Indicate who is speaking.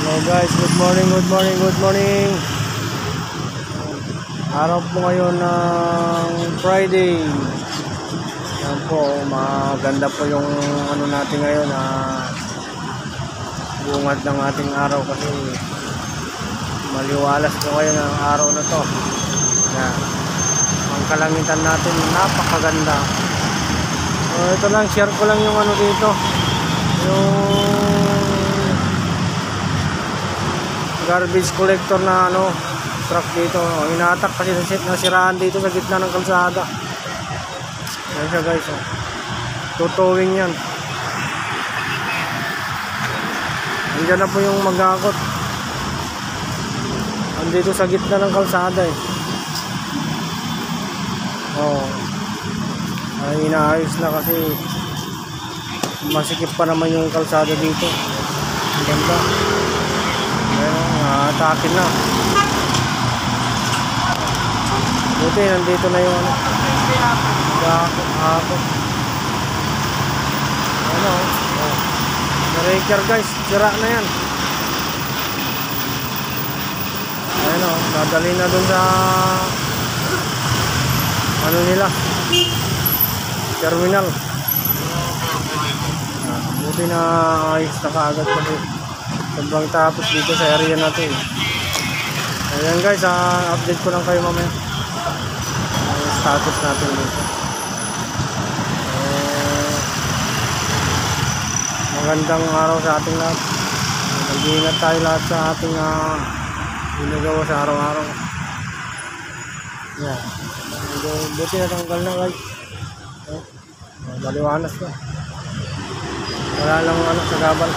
Speaker 1: Hello guys, good morning, good morning, good morning. Araw po ngayon ng Friday. Yan po, maganda po yung ano natin ngayon, bungad ng ating araw kasi maliwalas po ngayon ang araw na to. Yan. Ang kalangitan natin napakaganda. So, ito lang, share ko lang yung ano dito, yung garbage collector na truck dito. Inatak kasi nasiraan dito sa gitna ng kalsada. Yan siya guys, tutowing yan. Andiyan na po yung magakot. Andito sa gitna ng kalsada ay inaayos na kasi masikip pa naman yung kalsada dito. Ganda. Atakin na. Buti nandito na yung ako. Breaker guys, sira na yan. Ayun dadali na dun sa nila, terminal. Buti na ayos na kaagad kasi sobrang tapos dito sa area natin. Ayan guys, update ko lang kayo mamaya yung status natin dito. Magandang araw sa ating lahat. Mag-iingat tayo lahat sa ating ginagawa sa araw-araw. Yan. Buti na tanggal na guys. Maliwanas na. Wala lang sa gabal.